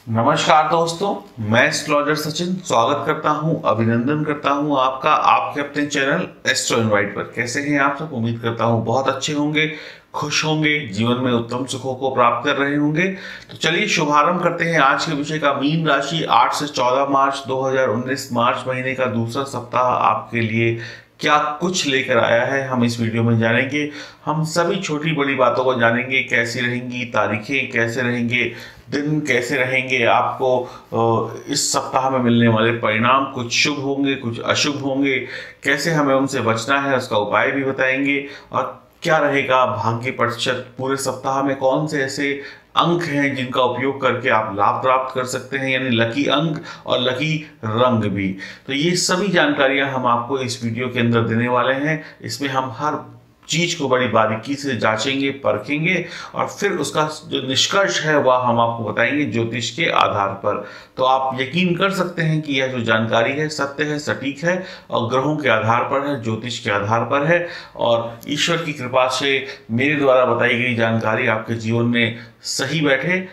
नमस्कार दोस्तों, मैं एस्ट्रोलॉजर सचिन स्वागत करता हूं, अभिनंदन करता हूं आपका आपके अपने चैनल एस्ट्रो इनवाइट पर। कैसे हैं आप सब? उम्मीद करता हूं बहुत अच्छे होंगे, खुश होंगे, जीवन में उत्तम सुखों को प्राप्त कर रहे होंगे। तो चलिए शुभारंभ करते हैं आज के विषय का। मीन राशि 8 से 14 मार्च 2019 मार्च महीने का दूसरा सप्ताह आपके लिए क्या कुछ लेकर आया है, हम इस वीडियो में जानेंगे। हम सभी छोटी बड़ी बातों को जानेंगे, कैसी रहेंगी तारीखें, कैसे रहेंगे दिन, कैसे रहेंगे आपको इस सप्ताह में मिलने वाले परिणाम, कुछ शुभ होंगे कुछ अशुभ होंगे, कैसे हमें उनसे बचना है उसका उपाय भी बताएंगे। और क्या रहेगा भाग्य प्रतिशत पूरे सप्ताह में, कौन से ऐसे अंक हैं जिनका उपयोग करके आप लाभ प्राप्त कर सकते हैं, यानी लकी अंक और लकी रंग भी। तो ये सभी जानकारियां हम आपको इस वीडियो के अंदर देने वाले हैं। इसमें हम हर चीज को बड़ी बारीकी से जांचेंगे, परखेंगे और फिर उसका जो निष्कर्ष है वह हम आपको बताएंगे ज्योतिष के आधार पर। तो आप यकीन कर सकते हैं कि यह जो जानकारी है सत्य है, सटीक है और ग्रहों के आधार पर है, ज्योतिष के आधार पर है। और ईश्वर की कृपा से मेरे द्वारा बताई गई जानकारी आपके जीवन में सही बैठे,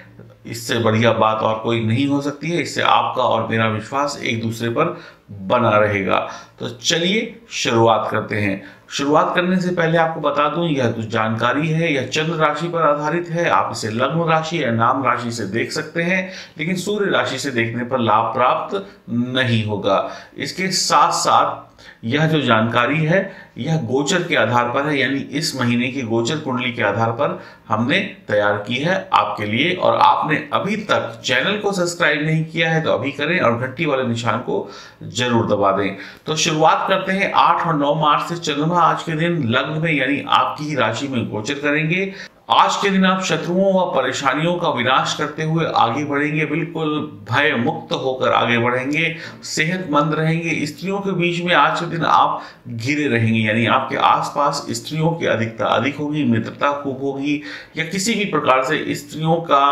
इससे बढ़िया बात और कोई नहीं हो सकती है। इससे आपका और मेरा विश्वास एक दूसरे पर बना रहेगा। तो चलिए शुरुआत करते हैं। शुरुआत करने से पहले आपको बता दूं, यह जो जानकारी है यह चंद्र राशि पर आधारित है। आप इसे लग्न राशि या नाम राशि से देख सकते हैं, लेकिन सूर्य राशि से देखने पर लाभ प्राप्त नहीं होगा। इसके साथ साथ यह जो जानकारी है यह गोचर के आधार पर है, यानी इस महीने की गोचर कुंडली के आधार पर हमने तैयार की है आपके लिए। और आपने अभी तक चैनल को सब्सक्राइब नहीं किया है तो अभी करें और घंटी वाले निशान को जरूर दबा दें। तो शुरुआत करते हैं। 8 और 9 मार्च से चंद्रमा आज के दिन लग्न में यानी आपकी ही राशि में गोचर करेंगे। आज के दिन आप शत्रुओं व परेशानियों का विनाश करते हुए आगे बढ़ेंगे, बिल्कुल भय मुक्त होकर आगे बढ़ेंगे, सेहतमंद रहेंगे। स्त्रियों के बीच में आज के दिन आप घिरे रहेंगे, यानी आपके आसपास स्त्रियों की अधिकता अधिक होगी, मित्रता खूब होगी, या किसी भी प्रकार से स्त्रियों का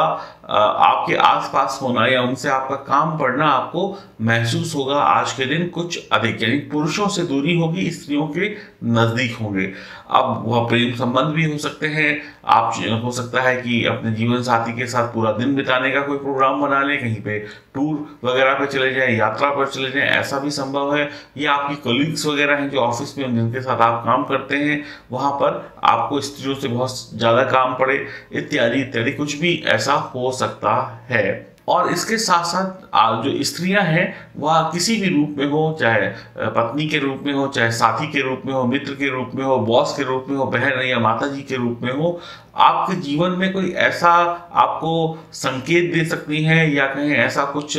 आपके आसपास होना या उनसे आपका काम पड़ना आपको महसूस होगा आज के दिन कुछ अधिक, यानी पुरुषों से दूरी होगी, स्त्रियों के नजदीक होंगे। अब वह प्रेम संबंध भी हो सकते हैं, आप हो सकता है कि अपने जीवन साथी के साथ पूरा दिन बिताने का कोई प्रोग्राम बना लें, कहीं पे टूर वगैरह पे चले जाएं, यात्रा पर चले जाएं, ऐसा भी संभव है। या आपकी कलीग्स वगैरह हैं जो ऑफिस में जिनके साथ आप काम करते हैं, वहां पर आपको स्त्रियों से बहुत ज्यादा काम पड़े, इत्यादि इत्यादि कुछ भी ऐसा हो सकता है। और इसके साथ साथ जो स्त्रियां हैं वह किसी भी रूप में हो, चाहे पत्नी के रूप में हो, चाहे साथी के रूप में हो, मित्र के रूप में हो, बॉस के रूप में हो, बहन या माता जी के रूप में हो, आपके जीवन में कोई ऐसा आपको संकेत दे सकती हैं या कहीं ऐसा कुछ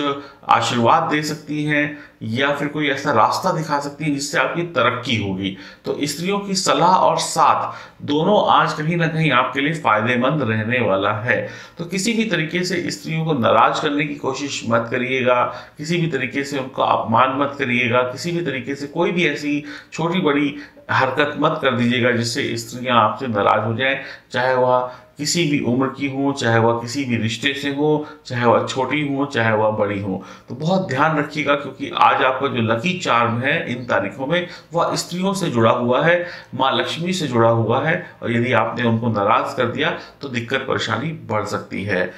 आशीर्वाद दे सकती हैं या फिर कोई ऐसा रास्ता दिखा सकती है जिससे आपकी तरक्की होगी। तो स्त्रियों की सलाह और साथ दोनों आज कहीं ना कहीं आपके लिए फायदेमंद रहने वाला है। तो किसी भी तरीके से स्त्रियों को नाराज करने की कोशिश मत करिएगा, किसी भी तरीके से उनका अपमान मत करिएगा, किसी भी तरीके से कोई भी ऐसी छोटी बड़ी हरकत मत कर दीजिएगा जिससे स्त्रियां आपसे नाराज हो जाएं, चाहे वह किसी भी उम्र की हो, चाहे वह किसी भी रिश्ते से हो, चाहे वह छोटी हो, चाहे वह बड़ी हो। तो बहुत ध्यान रखिएगा, क्योंकि आज आपका जो लकी चार्म है इन तारीखों में वह स्त्रियों से जुड़ा हुआ है, माँ लक्ष्मी से जुड़ा हुआ है। और यदि आपने उनको नाराज कर दिया तो दिक्कत परेशानी बढ़ सकती है।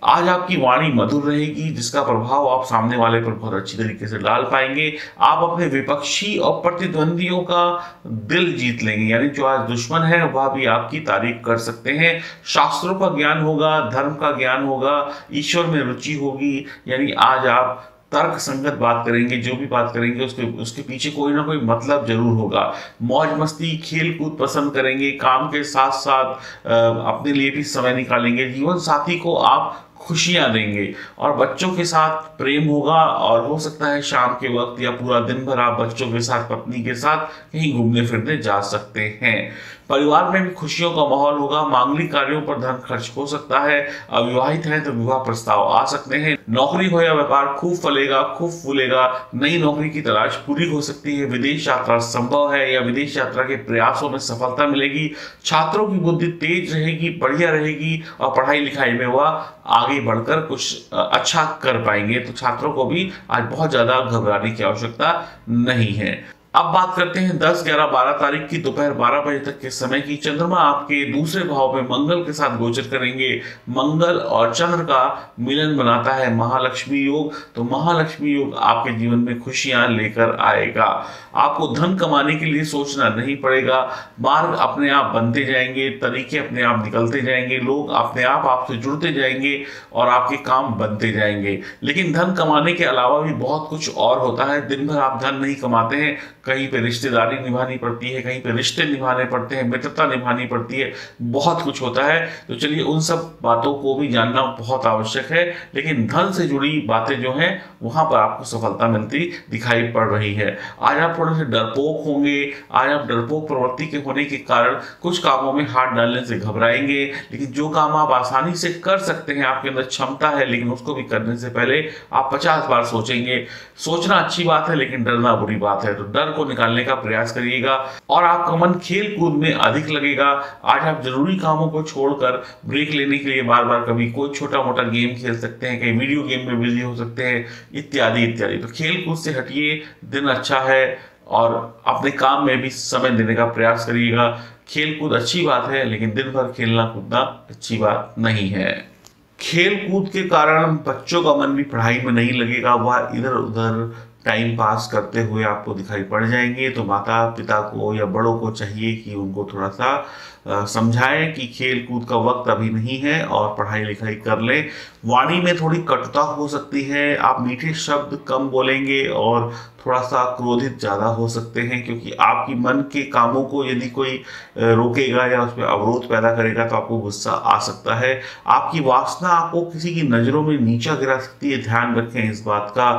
आज आपकी वाणी मधुर रहेगी, जिसका प्रभाव आप सामने वाले पर बहुत अच्छी तरीके से डाल पाएंगे। आप अपने विपक्षी और प्रतिद्वंदियों का दिल जीत लेंगे, यानी जो आज दुश्मन है वह भी आपकी तारीफ कर सकते हैं। शास्त्रों का ज्ञान होगा, धर्म का ज्ञान होगा, ईश्वर में रुचि होगी, यानी आज आप तर्क संगत बात करेंगे, जो भी बात करेंगे उसके पीछे कोई ना कोई मतलब जरूर होगा। मौज मस्ती खेल कूद पसंद करेंगे, काम के साथ साथ अपने लिए भी समय निकालेंगे, जीवन साथी को आप खुशियां देंगे और बच्चों के साथ प्रेम होगा। और हो सकता है शाम के वक्त या पूरा दिन भर आप बच्चों के साथ, पत्नी के साथ कहीं घूमने फिरने जा सकते हैं। परिवार में भी खुशियों का माहौल होगा, मांगलिक कार्यों पर धन खर्च हो सकता है। अविवाहित हैं तो विवाह प्रस्ताव आ सकते हैं। नौकरी हो या व्यापार खूब फलेगा, खूब फूलेगा। नई नौकरी की तलाश पूरी हो सकती है। विदेश यात्रा संभव है या विदेश यात्रा के प्रयासों में सफलता मिलेगी। छात्रों की बुद्धि तेज रहेगी, बढ़िया रहेगी और पढ़ाई लिखाई में वह आगे बढ़कर कुछ अच्छा कर पाएंगे। तो छात्रों को भी आज बहुत ज्यादा घबराने की आवश्यकता नहीं है। अब बात करते हैं 10, 11, 12 तारीख की दोपहर 12 बजे तक के समय की। चंद्रमा आपके दूसरे भाव में मंगल के साथ गोचर करेंगे। मंगल और चंद्र का मिलन बनाता है महालक्ष्मी योग। तो महालक्ष्मी योग आपके जीवन में खुशियां लेकर आएगा। आपको धन कमाने के लिए सोचना नहीं पड़ेगा। मार्ग अपने आप बनते जाएंगे, तरीके अपने आप निकलते जाएंगे, लोग अपने आप आपसे जुड़ते जाएंगे और आपके काम बनते जाएंगे। लेकिन धन कमाने के अलावा भी बहुत कुछ और होता है। दिन भर आप धन नहीं कमाते हैं, कहीं पे रिश्तेदारी निभानी पड़ती है, कहीं पे रिश्ते निभाने पड़ते हैं, मित्रता निभानी पड़ती है, बहुत कुछ होता है। तो चलिए उन सब बातों को भी जानना बहुत आवश्यक है। लेकिन धन से जुड़ी बातें जो हैं वहां पर आपको सफलता मिलती दिखाई पड़ रही है। आज आप थोड़े से डरपोक होंगे। आज आप डरपोक प्रवृत्ति के होने के कारण कुछ कामों में हाथ डालने से घबराएंगे। लेकिन जो काम आप आसानी से कर सकते हैं, आपके अंदर क्षमता है, लेकिन उसको भी करने से पहले आप 50 बार सोचेंगे। सोचना अच्छी बात है, लेकिन डरना बुरी बात है। तो डर को निकालने का प्रयास करिएगा और आपका मन खेल कूद में अधिक लगेगा। आज आप जरूरी कामों को छोड़कर ब्रेक लेने के लिए बार बार कभी कोई छोटा मोटा गेम खेल सकते हैं, कहीं वीडियो गेम में बिजी हो सकते हैं, इत्यादि इत्यादि। तो खेल कूद से हटिए, दिन अच्छा है और अपने काम में भी समय देने का प्रयास करिएगा। खेल कूद अच्छी बात है, लेकिन दिन भर खेलना कूदना अच्छी बात नहीं है। खेल कूद के कारण बच्चों का मन भी पढ़ाई में नहीं लगेगा, वह इधर उधर टाइम पास करते हुए आपको दिखाई पड़ जाएंगे। तो माता पिता को या बड़ों को चाहिए कि उनको थोड़ा सा समझाएं कि खेल कूद का वक्त अभी नहीं है और पढ़ाई लिखाई कर लें। वाणी में थोड़ी कटुता हो सकती है, आप मीठे शब्द कम बोलेंगे और थोड़ा सा क्रोधित ज़्यादा हो सकते हैं, क्योंकि आपकी मन के कामों को यदि कोई रोकेगा या उसमें अवरोध पैदा करेगा तो आपको गुस्सा आ सकता है। आपकी वासना आपको किसी की नज़रों में नीचा गिरा सकती है, ध्यान रखें इस बात का।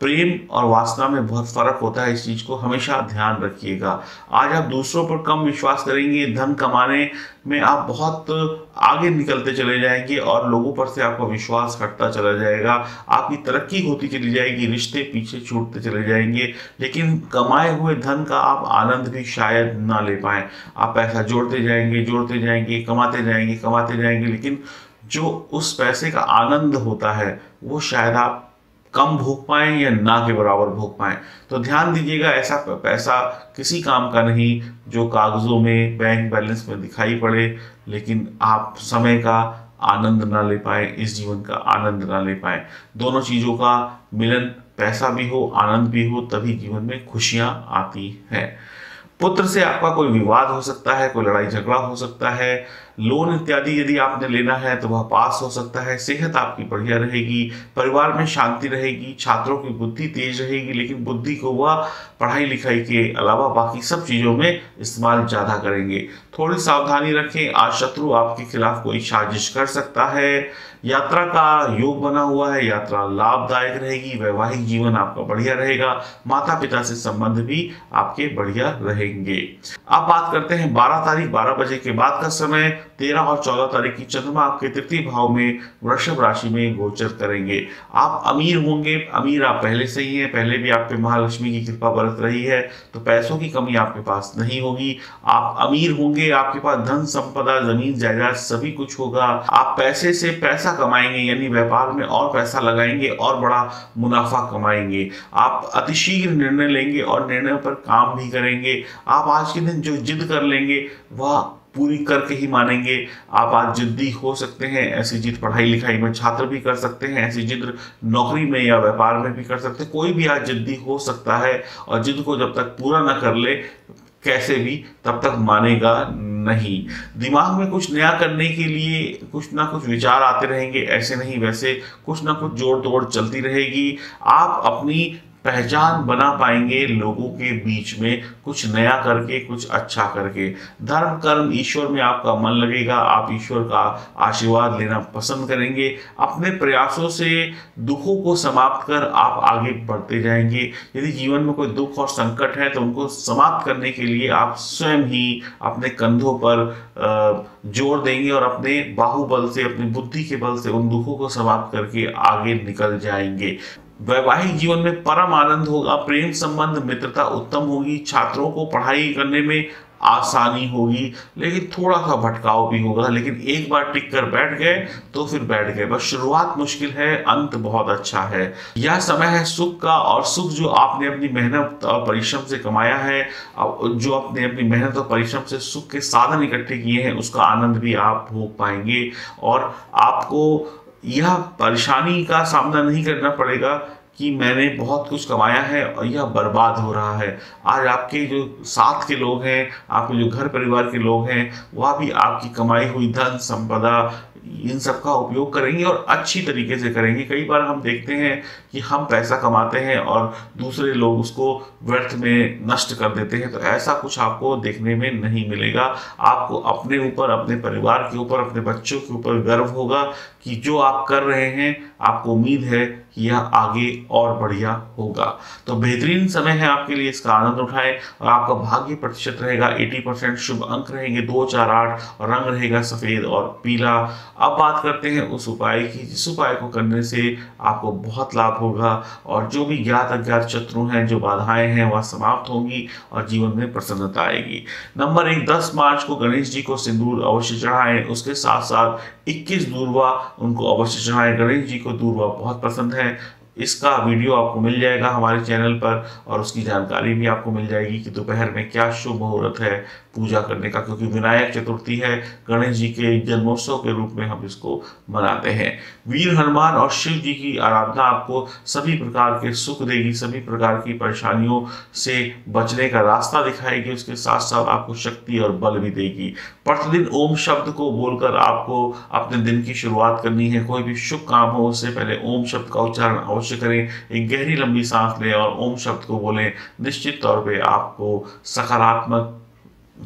प्रेम और वासना में बहुत फर्क होता है, इस चीज को हमेशा ध्यान रखिएगा। आज आप दूसरों पर कम विश्वास करेंगे, धन कमाने में आप बहुत आगे निकलते चले जाएंगे और लोगों पर से आपका विश्वास हटता चला जाएगा। आपकी तरक्की होती चली जाएगी, रिश्ते पीछे छूटते चले जाएंगे, लेकिन कमाए हुए धन का आप आनंद भी शायद ना ले पाए। आप पैसा जोड़ते जाएंगे, कमाते जाएंगे, लेकिन जो उस पैसे का आनंद होता है वो शायद आप कम भोग पाएं या ना के बराबर भोग पाएं। तो ध्यान दीजिएगा, ऐसा पैसा किसी काम का नहीं जो कागजों में बैंक बैलेंस में दिखाई पड़े, लेकिन आप समय का आनंद ना ले पाए, इस जीवन का आनंद ना ले पाए। दोनों चीजों का मिलन, पैसा भी हो आनंद भी हो, तभी जीवन में खुशियां आती हैं। पुत्र से आपका कोई विवाद हो सकता है, कोई लड़ाई झगड़ा हो सकता है। लोन इत्यादि यदि आपने लेना है तो वह पास हो सकता है। सेहत आपकी बढ़िया रहेगी, परिवार में शांति रहेगी, छात्रों की बुद्धि तेज रहेगी, लेकिन बुद्धि को वह पढ़ाई लिखाई के अलावा बाकी सब चीजों में इस्तेमाल ज्यादा करेंगे। थोड़ी सावधानी रखें, आज शत्रु आपके खिलाफ कोई साजिश कर सकता है। यात्रा का योग बना हुआ है, यात्रा लाभदायक रहेगी। वैवाहिक जीवन आपका बढ़िया रहेगा, माता पिता से संबंध भी आपके बढ़िया रहेंगे। अब बात करते हैं 12 तारीख 12 बजे के बाद का समय। 13 और 14 तारीख की चंद्रमा आपके तृतीय भाव में वृषभ राशि में गोचर करेंगे। आप अमीर होंगे, अमीर आप पहले से ही हैं, पहले भी आप पे महालक्ष्मी की कृपा बरस रही है, तो पैसों की कमी आपके पास नहीं होगी। आप अमीर होंगे, आपके पास धन संपदा जमीन जायदाद सभी कुछ होगा। आप पैसे से पैसा कमाएंगे, यानी व्यापार में और पैसा लगाएंगे और बड़ा मुनाफा कमाएंगे। आप अतिशीघ्र निर्णय लेंगे और निर्णय पर काम भी करेंगे। आप आज के दिन जो जिद कर लेंगे वह पूरी करके ही मानेंगे। आप आज जिद्दी हो सकते हैं, ऐसी जिद पढ़ाई लिखाई में छात्र भी कर सकते हैं, ऐसी जिद नौकरी में या व्यापार में भी कर सकते हैं। कोई भी आज जिद्दी हो सकता है और जिद को जब तक पूरा ना कर ले कैसे भी तब तक मानेगा नहीं। दिमाग में कुछ नया करने के लिए कुछ ना कुछ विचार आते रहेंगे, ऐसे नहीं वैसे कुछ ना कुछ जोड़ तोड़ चलती रहेगी। आप अपनी पहचान बना पाएंगे लोगों के बीच में, कुछ नया करके, कुछ अच्छा करके। धर्म कर्म ईश्वर में आपका मन लगेगा, आप ईश्वर का आशीर्वाद लेना पसंद करेंगे। अपने प्रयासों से दुखों को समाप्त कर आप आगे बढ़ते जाएंगे। यदि जीवन में कोई दुख और संकट है तो उनको समाप्त करने के लिए आप स्वयं ही अपने कंधों पर जोर देंगे और अपने बाहुबल से, अपनी बुद्धि के बल से उन दुखों को समाप्त करके आगे निकल जाएंगे। वैवाहिक जीवन में परम आनंद होगा, प्रेम संबंध मित्रता उत्तम होगी, छात्रों को पढ़ाई करने में आसानी होगी, लेकिन थोड़ा सा भटकाव भी होगा। लेकिन एक बार टिक कर बैठ गए तो फिर बैठ गए। बस शुरुआत मुश्किल है, अंत बहुत अच्छा है। यह समय है सुख का, और सुख जो आपने अपनी मेहनत और परिश्रम से कमाया है, जो आपने अपनी मेहनत और परिश्रम से सुख के साधन इकट्ठे किए हैं, उसका आनंद भी आप भोग पाएंगे। और आपको यह परेशानी का सामना नहीं करना पड़ेगा कि मैंने बहुत कुछ कमाया है और यह बर्बाद हो रहा है। आज आपके जो साथ के लोग हैं, आपके जो घर परिवार के लोग हैं, वह भी आपकी कमाई हुई धन संपदा इन सब का उपयोग करेंगे और अच्छी तरीके से करेंगे। कई बार हम देखते हैं कि हम पैसा कमाते हैं और दूसरे लोग उसको व्यर्थ में नष्ट कर देते हैं, तो ऐसा कुछ आपको देखने में नहीं मिलेगा। आपको अपने ऊपर, अपने परिवार के ऊपर, अपने बच्चों के ऊपर गर्व होगा कि जो आप कर रहे हैं, आपको उम्मीद है कि यह आगे और बढ़िया होगा। तो बेहतरीन समय है आपके लिए, इसका आनंद उठाएं। और आपका भाग्य प्रतिशत रहेगा 80%, शुभ अंक रहेंगे 2, 4, 8 और रंग रहेगा सफेद और पीला। अब बात करते हैं उस उपाय की, जिस उपाय को करने से आपको बहुत लाभ होगा और जो भी ज्ञात अज्ञात शत्रु हैं, जो बाधाएं हैं, वह समाप्त होंगी और जीवन में प्रसन्नता आएगी। नंबर 1, 10 मार्च को गणेश जी को सिंदूर अवश्य चढ़ाएं। उसके साथ साथ 21 दूर्वा उनको अवश्य चढ़ाएं। गणेश जी को दूर्वा बहुत पसंद है। इसका वीडियो आपको मिल जाएगा हमारे चैनल पर और उसकी जानकारी भी आपको मिल जाएगी कि दोपहर में क्या शुभ मुहूर्त है पूजा करने का, क्योंकि विनायक चतुर्थी है, गणेश जी के जन्मोत्सव के रूप में हम इसको मनाते हैं। वीर हनुमान और शिव जी की आराधना आपको सभी प्रकार के सुख देगी, सभी प्रकार की परेशानियों से बचने का रास्ता दिखाएगी, उसके साथ साथ आपको शक्ति और बल भी देगी। प्रतिदिन ओम शब्द को बोलकर आपको अपने दिन की शुरुआत करनी है। कोई भी शुभ काम हो उससे पहले ओम शब्द का उच्चारण अवश्य करें। एक गहरी लंबी सांस लें और ओम शब्द को बोलें। निश्चित तौर पे आपको सकारात्मक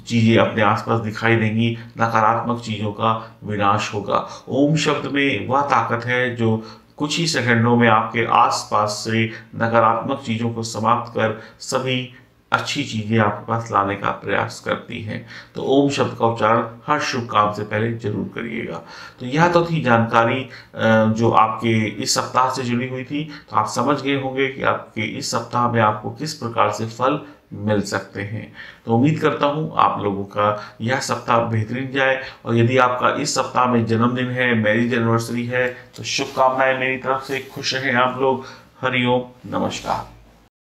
चीजें अपने आसपास दिखाई देंगी, नकारात्मक चीजों का विनाश होगा। ओम शब्द में वह ताकत है जो कुछ ही सेकंडों में आपके आसपास से नकारात्मक चीजों को समाप्त कर सभी अच्छी चीजें आपके पास लाने का प्रयास करती हैं। तो ओम शब्द का उच्चारण हर शुभ काम से पहले जरूर करिएगा। तो यह तो थी जानकारी जो आपके इस सप्ताह से जुड़ी हुई थी। तो आप समझ गए होंगे कि आपके इस सप्ताह में आपको किस प्रकार से फल मिल सकते हैं। तो उम्मीद करता हूं आप लोगों का यह सप्ताह बेहतरीन जाए। और यदि आपका इस सप्ताह में जन्मदिन है, मैरिज एनिवर्सरी है, तो शुभकामनाएं मेरी तरफ से। खुश रहें आप लोग। हरिओम, नमस्कार।